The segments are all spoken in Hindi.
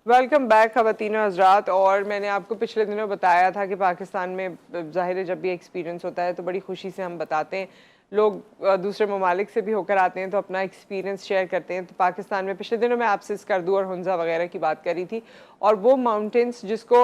वेलकम बैक ख़वातीन और हज़रात। और मैंने आपको पिछले दिनों बताया था कि पाकिस्तान में ज़ाहिर है जब भी एक्सपीरियंस होता है तो बड़ी खुशी से हम बताते हैं। लोग दूसरे ममालिक से भी होकर आते हैं तो अपना एक्सपीरियंस शेयर करते हैं। तो पाकिस्तान में पिछले दिनों मैं आपसे स्कर्दू और हुंजा वगैरह की बात करी थी, और वो माउंटेन्स जिसको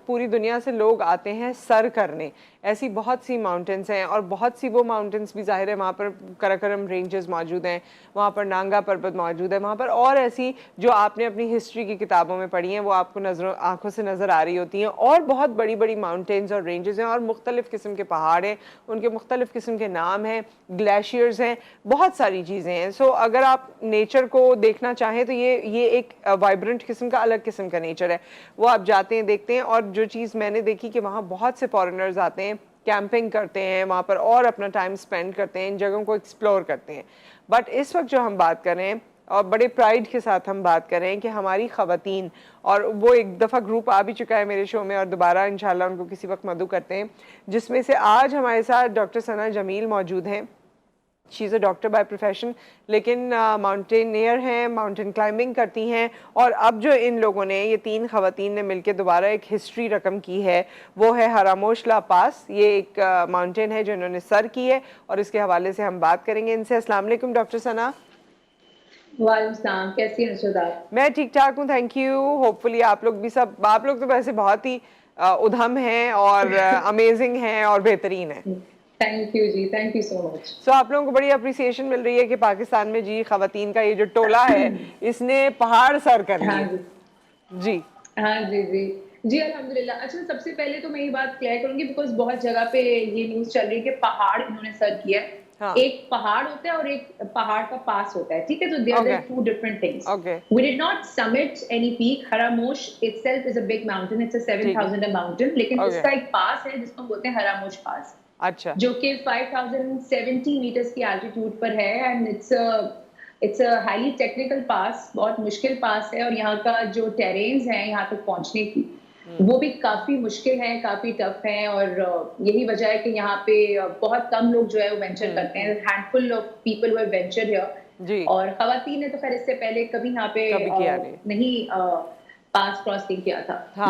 पूरी दुनिया से लोग आते हैं सर करने, ऐसी बहुत सी माउंटेन्स हैं। और बहुत सी वो माउंटेन्स भी ज़ाहिर है वहाँ पर कराकोरम रेंजेस मौजूद हैं, वहाँ पर नांगा पर्वत मौजूद है, वहाँ पर और ऐसी जो आपने अपनी हिस्ट्री की किताबों में पढ़ी हैं वो आपको आंखों से नज़र आ रही होती हैं। और बहुत बड़ी बड़ी माउंटेन्स और रेंजेस हैं और मुख्तलिफ़ किस्म के पहाड़ हैं, उनके मुख्तलिफ़ किस्म के नाम हैं, ग्लेशियर्स हैं, बहुत सारी चीज़ें हैं। सो अगर आप नेचर को देखना चाहें तो ये एक वाइब्रेंट किस्म का, अलग किस्म का नेचर है। वो आप जाते हैं, देखते हैं। और जो चीज़ मैंने देखी कि वहाँ बहुत से फॉरेनर्स आते हैं, कैंपिंग करते हैं वहाँ पर और अपना टाइम स्पेंड करते हैं, इन जगहों को एक्सप्लोर करते हैं। बट इस वक्त जो हम बात कर रहे हैं और बड़े प्राइड के साथ हम बात कर रहे हैं कि हमारी ख़वातीन, और वो एक दफ़ा ग्रुप आ भी चुका है मेरे शो में और दोबारा इंशाल्लाह उनको किसी वक्त मदऊ करते हैं, जिसमें से आज हमारे साथ डॉक्टर सना जमील मौजूद हैं। She is a doctor by profession, लेकिन माउंटेनियर हैं, माउंटेन क्लाइंबिंग करती हैं। और अब जो इन लोगों ने, ये तीन ख़वातीन ने मिलकर दोबारा एक हिस्ट्री रकम की है, वो है हरामोशला पास। ये एक माउंटेन है जो इन्होंने सर की है और इसके हवाले से हम बात करेंगे इनसे। अस्सलाम वालेकुम डॉक्टर सना। वालेकुम सलाम, कैसी हैं अर्शद आप? मैं ठीक ठाक हूँ, थैंक यू। होपफुली आप लोग भी, सब आप लोग तो वैसे बहुत ही उधम हैं और अमेजिंग हैं और बेहतरीन हैं। थैंक यू जी, thank you so much. So आप लोगों को बड़ी अप्रिसिएशन मिल रही है कि पाकिस्तान में जी ख़वातीन का ये जो टोला है इसने पहाड़ सर कर हाँ लिए। जी, जी हाँ जी, जी। जी, अल्हम्दुलिल्लाह। अच्छा, सबसे पहले तो मैं ये बात क्लियर करूँगी बिकॉज़ बहुत जगह पे ये न्यूज़ चल रही है कि पहाड़ इन्होंने सर किया है। हाँ। एक पहाड़ होता है और एक पहाड़ का पास होता है, ठीक है? तो they are okay. Like 2 different things. Okay. We did not summit any peak. Haramosh itself is a big mountain. It's a ठीक है। 7,000 mountain. लेकिन ओके। इसका एक पास है जिसको हम बोलते हैं हरामोश पास, अच्छा। जो कि 5070 मीटर्स की एल्टीट्यूड पर है and it's a highly technical pass, बहुत मुश्किल पास है। और यहाँ का जो टेरेन्स हैं यहाँ तक पहुँचने की, वो भी काफ़ी मुश्किल है, काफ़ी टफ है। और यही वजह है कि यहाँ पे बहुत कम लोग जो है वो वेंचर करते हैं। Handful of people who have ventured here. जी। और खवातीन ने तो खैर इससे पहले कभी यहाँ पे कभी किया नहीं। नहीं पास क्रॉस नहीं किया था। जी।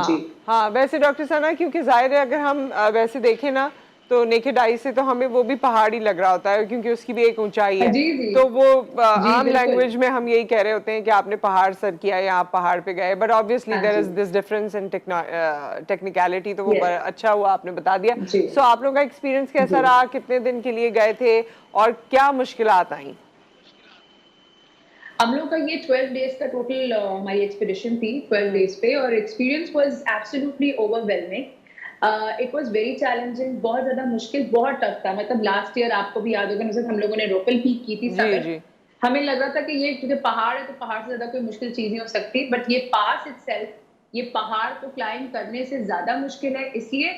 हाँ हाँ, वैसे डॉक्टर सना, क्योंकि जाहिर है अगर हम वैसे देखें ना तो नेकेड आई से तो हमें वो भी पहाड़ी लग रहा होता है, क्योंकि उसकी भी एक ऊंचाई है। जी, जी। तो वो जी, आम बिल्कुल। लैंग्वेज में हम यही कह रहे होते हैं कि आपने पहाड़ सर किया या आप पहाड़ पे गए, बट ऑब्वियसली हाँ देयर जी। Is this difference in technicality. तो वो यस। बड़ा अच्छा हुआ आपने बता दिया। जी, सो आप लोगों का एक्सपीरियंस कैसा जी। रहा, कितने दिन के लिए गए थे और क्या मुश्किलात आई? हम लोग का ये 12 डेज़ का टोटल हमारी एक्सपीडिशन थी, 12 हम्म। डेज़ पे। और experience was absolutely overwhelming. It was very challenging, बहुत ज़्यादा मुश्किल, बहुत टफ था। मतलब लास्ट ईयर आपको भी याद होगा ना, जब हम लोगों ने रोपल पीक की थी जी समिट, जी। हमें लग रहा था कि ये क्योंकि पहाड़ है तो पहाड़ से ज़्यादा कोई मुश्किल चीज़ नहीं हो सकती। बट ये पास इटसेल्फ, ये पहाड़ को क्लाइंब करने से ज़्यादा मुश्किल है, इसलिए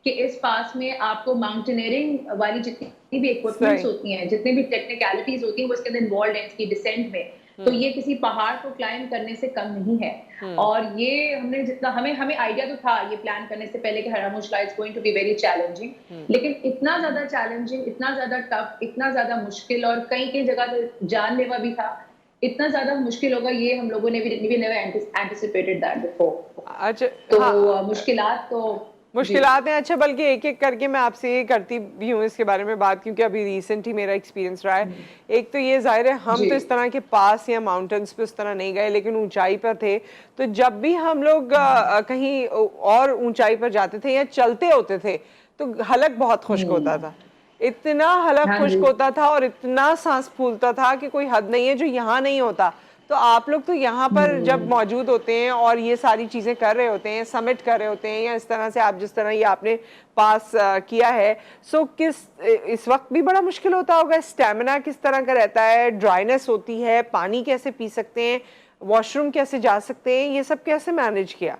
कि इस पास में आपको माउंटेनियरिंग वाली जितनी भी इक्विपमेंट्स सही। होती हैं, जितनी भी टेक्निकलिटीज़ होती हैं, वो इसके अंदर इन्वॉल्वड हैं इसकी डिसेंट में। तो ये किसी पहाड़ को क्लाइंब करने से कम नहीं है। हम्म। और ये हमने जितना हमें हमें आइडिया तो था ये प्लान करने से पहले कि Haramosh La is going to be very challenging, लेकिन इतना ज्यादा चैलेंजिंग, इतना ज्यादा टफ, इतना ज्यादा मुश्किल और कई कई जगह तो जानलेवा भी था। इतना ज्यादा मुश्किल होगा ये हम लोगों ने भी नेवर एंटिसिपेटेड दैट बिफोर। अच्छा। तो हाँ, मुश्किलात तो जी। मुश्किलात हैं। अच्छा, बल्कि एक एक करके मैं आपसे ये करती भी हूँ इसके बारे में बात, क्योंकि अभी रिसेंट ही मेरा एक्सपीरियंस रहा है। एक तो ये जाहिर है हम जी। तो इस तरह के पास या माउंटेन्स पे उस तरह नहीं गए, लेकिन ऊंचाई पर थे। तो जब भी हम लोग कहीं और ऊंचाई पर जाते थे या चलते होते थे तो हलक बहुत खुश्क होता था। इतना हलक हाँ जी। खुश्क होता था और इतना सांस फूलता था कि कोई हद नहीं है, जो यहाँ नहीं होता। तो आप लोग तो यहाँ पर जब मौजूद होते हैं और ये सारी चीज़ें कर रहे होते हैं, सबमिट कर रहे होते हैं, या इस तरह से आप जिस तरह ये आपने पास किया है, सो इस वक्त भी बड़ा मुश्किल होता होगा? स्टेमिना किस तरह का रहता है, ड्राइनेस होती है, पानी कैसे पी सकते हैं, वॉशरूम कैसे जा सकते हैं, ये सब कैसे मैनेज किया?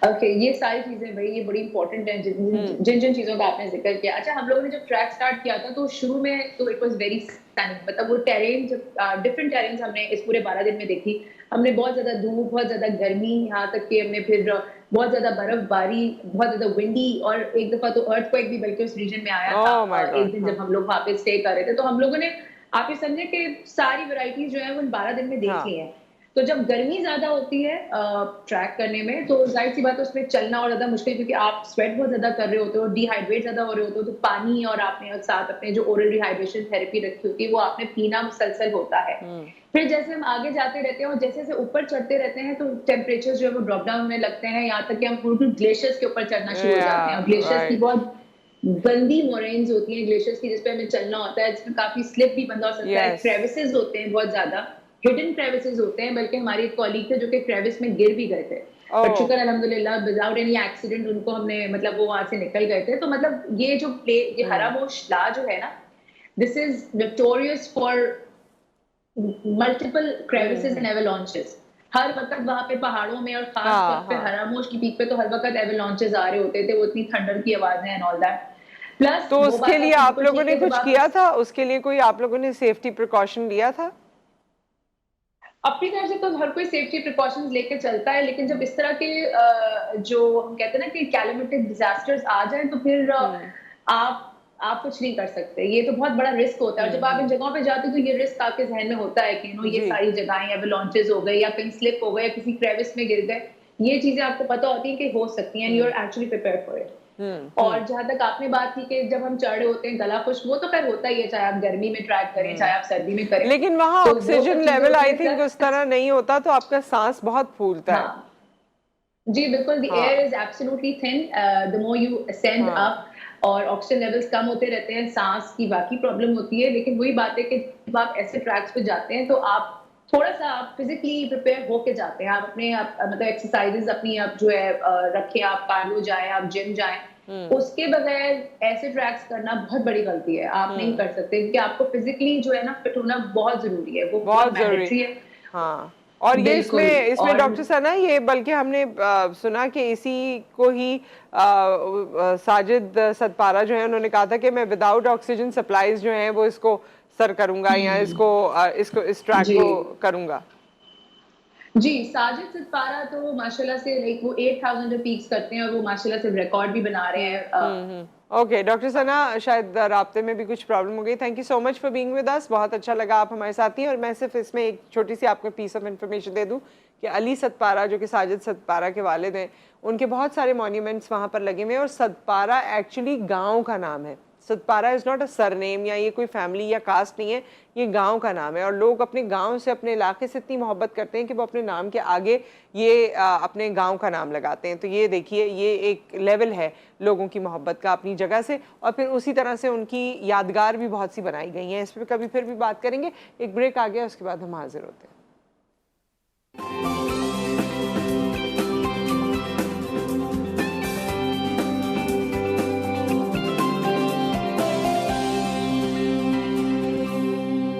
ओके, ये सारी चीज़ें भई ये बड़ी इम्पोर्टेंट हैं जिन-जिन चीज़ों का आपने ज़िक्र किया। अच्छा, हम लोगों ने जब ट्रैक स्टार्ट किया था तो शुरू में तो इट वाज़ वेरी स्टनिंग। मतलब वो टेरेन जब डिफरेंट टेरेन्स हमने इस पूरे 12 दिन में देखी। हमने बहुत ज़्यादा धूप, बहुत ज़्यादा गर्मी, यहाँ तक कि हमने फिर बहुत ज़्यादा बर्फबारी, बहुत ज़्यादा विंडी, और एक दफ़ा तो अर्थक्वेक भी बल्कि उस रीजन में आया था। ओह माय एक गॉड। दिन हाँ जब हम लोग वहाँ पे स्टे कर रहे थे, तो हम लोगों ने, आप ये समझे कि सारी वैराइटीज़ जो है वो इन 12 दिन में देख हाँ। ली हैं। तो जब गर्मी ज्यादा होती है ट्रैक करने में, तो जाहिर सी बात है उसमें चलना और ज्यादा मुश्किल, क्योंकि आप स्वेट बहुत ज्यादा कर रहे होते हो, डिहाइड्रेट ज्यादा हो रहे होते हो, तो पानी और आपने साथ अपने जो ओरल रिहाइड्रेशन थेरेपी रखी होती है वो आपने पीना मुसलसल होता है। फिर जैसे हम आगे जाते रहते हैं और जैसे जैसे ऊपर चढ़ते रहते हैं, तो टेम्परेचर जो है वो ड्रॉप डाउन होने लगते हैं, यहाँ तक कि हम बिल्कुल ग्लेशियर्स के ऊपर चढ़ना शुरू हो जाते हैं। और ग्लेशियर्स की बहुत गंदी मोरेन्स होती हैं ग्लेशियर्स की, जिसपे हमें चलना होता है, जिसमें काफी स्लिप भी बंदा हो सकता है, क्रेविसेस होते हैं बहुत ज्यादा, हिडन क्रेविसेस होते हैं। बल्कि हमारे एक कॉलीग थे जो कि क्रेविस में गिर भी गए थे, बट शुक्र अल्हम्दुलिल्लाह विदाउट एनी एक्सीडेंट उनको हमने, मतलब वो वहां से निकल गए थे। तो मतलब ये जो ये हरामोश ला जो है ना, this is victorious for multiple crevasses and avalanches. हर वक्त वहां पे पहाड़ों में और खास तौर पे हरामोश की पीक पे तो हर वक्त एवलांचेस आ रहे होते थे, वो इतनी थंडर की आवाजें एंड ऑल दैट। प्लस तो उसके लिए आप लोगों ने कुछ किया था? उसके लिए कोई आप लोगों ने सेफ्टी प्रिकॉशन लिया था? अपनी तरफ से तो हर कोई सेफ्टी प्रिकॉशंस लेके चलता है, लेकिन जब इस तरह के जो हम कहते हैं ना कि कैलेमिटिक डिजास्टर्स आ जाए, तो फिर आप कुछ नहीं कर सकते। ये तो बहुत बड़ा रिस्क होता है, और जब आप इन जगहों पे जाते हो तो ये रिस्क आपके जहन में होता है कि ये सारी जगहें या लॉन्चेस हो गए या कहीं स्लिप हो गए या किसी क्रेविस में गिर गए, ये चीजें आपको पता होती है कि हो सकती हैं, you are actually prepared for it. और जहां तक आपने बात की कि जब हम चढ़ रहे होते हैं गला खुश्क, वो तो खैर होता ही है, चाहे आप गर्मी में ट्रैक करें चाहे आप सर्दी में करें। लेकिन वहाँ तो ऑक्सीजन लेवल आई थिंक उस तरह नहीं होता, तो आपका सांस बहुत फूलता है। जी बिल्कुल, the air is absolutely thin the more you ascend up, और ऑक्सीजन लेवल्स कम होते रहते हैं, सांस की बाकी प्रॉब्लम होती है। लेकिन वही बात है कि जब आप ऐसे ट्रैक्स पे जाते हैं तो आप थोड़ा सा आप फिजिकली प्रिपेयर होके जाते हैं। आप अपने मतलब एक्सरसाइजेज अपनी आप जो है रखें, आप कार्डियो जाएं, आप जिम जाएं। उसके बगैर ऐसे ट्रैक्स करना बहुत बड़ी गलती है, आप नहीं कर सकते, क्योंकि आपको फिजिकली जो है ना फिट होना बहुत जरूरी है, वो बहुत मैंडेटरी है। हाँ, और ये इसमें डॉक्टर सना, ये बल्कि हमने सुना कि इसी को ही साजिद सतपारा जो है उन्होंने कहा था कि मैं विदाउट ऑक्सीजन सप्लाईज जो है वो इसको सर करूंगा या इसको इस ट्रैक को करूंगा। जी, साजिद सतपारा तो माशाल्लाह से लाइक वो 8000 जो पीक्स करते हैं, और वो माशाल्लाह से रिकॉर्ड भी बना रहे हैं। ओके डॉक्टर सना, शायद राब्ते में भी कुछ प्रॉब्लम हो गई। Thank you so much for being with us, बहुत अच्छा लगा आप हमारे साथ ही। और मैं सिर्फ इसमें एक छोटी सी आपको पीस ऑफ इन्फॉर्मेशन दे दूं कि अली सतपारा जो कि साजिद सतपारा के वालिद हैं, उनके बहुत सारे मॉन्यूमेंट्स वहाँ पर लगे हुए हैं। और सतपारा एक्चुअली गाँव का नाम है। Satpara is not a surname, या ये कोई फैमिली या कास्ट नहीं है, ये गांव का नाम है। और लोग अपने गांव से, अपने इलाके से इतनी मोहब्बत करते हैं कि वो अपने नाम के आगे ये अपने गांव का नाम लगाते हैं। तो ये देखिए, ये एक लेवल है लोगों की मोहब्बत का अपनी जगह से। और फिर उसी तरह से उनकी यादगार भी बहुत सी बनाई गई हैं। इस पर कभी फिर भी बात करेंगे। एक ब्रेक आ गया, उसके बाद हम हाजिर होते हैं।